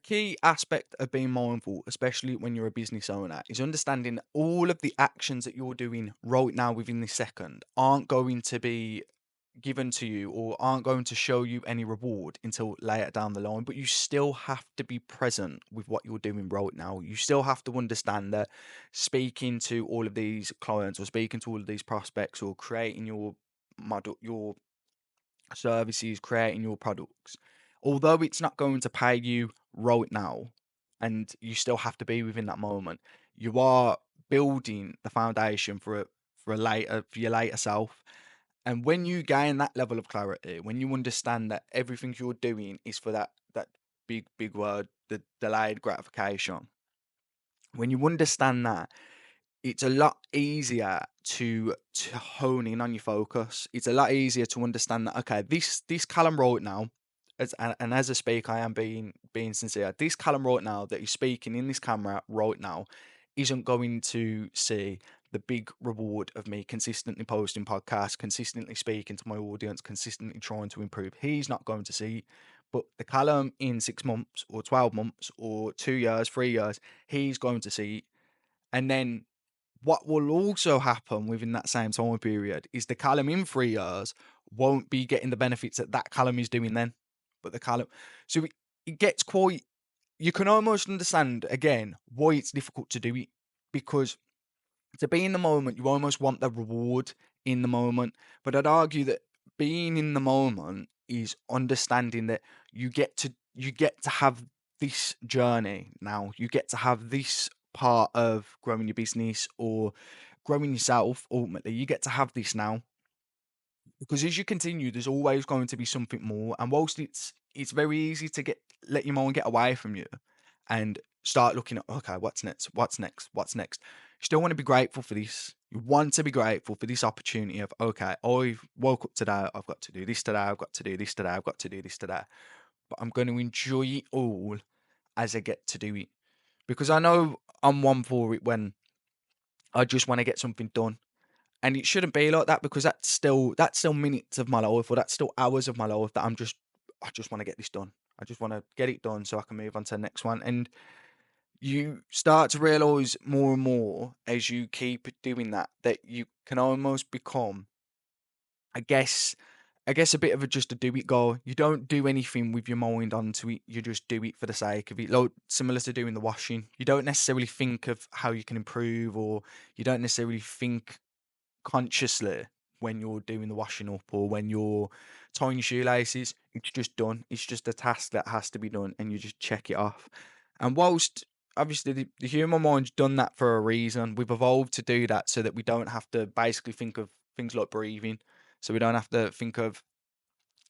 key aspect of being mindful, especially when you're a business owner, is understanding all of the actions that you're doing right now within this second aren't going to be given to you or aren't going to show you any reward until later down the line. But you still have to be present with what you're doing right now. You still have to understand that speaking to all of these clients or speaking to all of these prospects or creating your model, your services, creating your products, although it's not going to pay you right now, and you still have to be within that moment, you are building the foundation for your later self. And when you gain that level of clarity, when you understand that everything you're doing is for that big word, the delayed gratification, when you understand that, it's a lot easier to hone in on your focus. It's a lot easier to understand that, okay, this Callum right now, and as a speaker, I am being sincere. This Callum right now that is speaking in this camera right now isn't going to see the big reward of me consistently posting podcasts, consistently speaking to my audience, consistently trying to improve. He's not going to see. But the Callum in 6 months or 12 months or 2 years, 3 years, he's going to see. And then what will also happen within that same time period is the Callum in 3 years won't be getting the benefits that Callum is doing then. But the Callum, so it gets quite, you can almost understand again why it's difficult to do it, because to be in the moment, you almost want the reward in the moment. But I'd argue that being in the moment is understanding that you get to have this journey now. You get to have this part of growing your business or growing yourself. Ultimately, you get to have this now, because as you continue, there's always going to be something more. And whilst it's very easy to let your mind get away from you and start looking at, okay, what's next, what's next. You still want to be grateful for this. You want to be grateful for this opportunity of, okay, I've woke up today, I've got to do this today, I've got to do this today, I've got to do this today. But I'm going to enjoy it all as I get to do it, because I know I'm one for it when I just want to get something done. And it shouldn't be like that, because that's still minutes of my life, or that's still hours of my life that I just want to get this done. I just want to get it done so I can move on to the next one. And you start to realize more and more as you keep doing that you can almost become, I guess, a bit of just a do it guy. You don't do anything with your mind onto it. You just do it for the sake of it. Like similar to doing the washing. You don't necessarily think of how you can improve, or you don't necessarily think consciously when you're doing the washing up or when you're tying your shoelaces. It's just done. It's just a task that has to be done, and you just check it off. And whilst obviously the human mind's done that for a reason, we've evolved to do that so that we don't have to basically think of things like breathing. So we don't have to think of,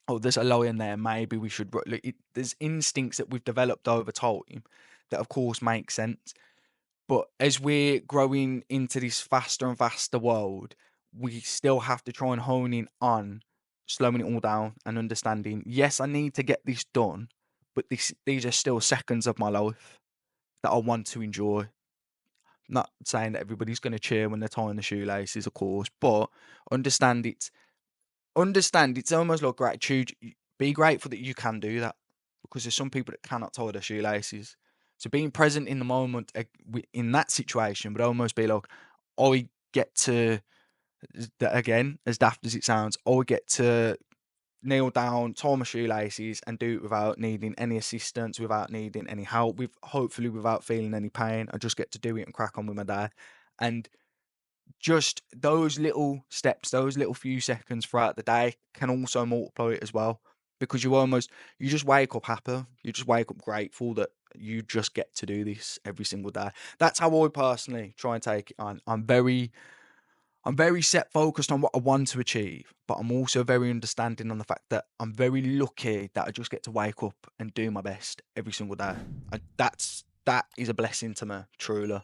oh, there's a lion there, maybe we should. There's instincts that we've developed over time that, of course, make sense. But as we're growing into this faster and faster world, we still have to try and hone in on slowing it all down and understanding, yes, I need to get this done, but these are still seconds of my life that I want to enjoy. Not saying that everybody's going to cheer when they're tying the shoelaces, of course, but understand it's understand it's almost like gratitude. Be grateful that you can do that, because there's some people that cannot tie their shoelaces. So being present in the moment, in that situation would almost be like, I get to, again, as daft as it sounds, I get to kneel down, tie my shoelaces, and do it without needing any assistance, without needing any help, hopefully without feeling any pain. I just get to do it and crack on with my day. And just those little steps, those little few seconds throughout the day can also multiply it as well. Because you just wake up happy. You just wake up grateful that you just get to do this every single day. That's how I personally try and take it on. I'm very set focused on what I want to achieve, but I'm also very understanding on the fact that I'm very lucky that I just get to wake up and do my best every single day. That is a blessing to me, truly.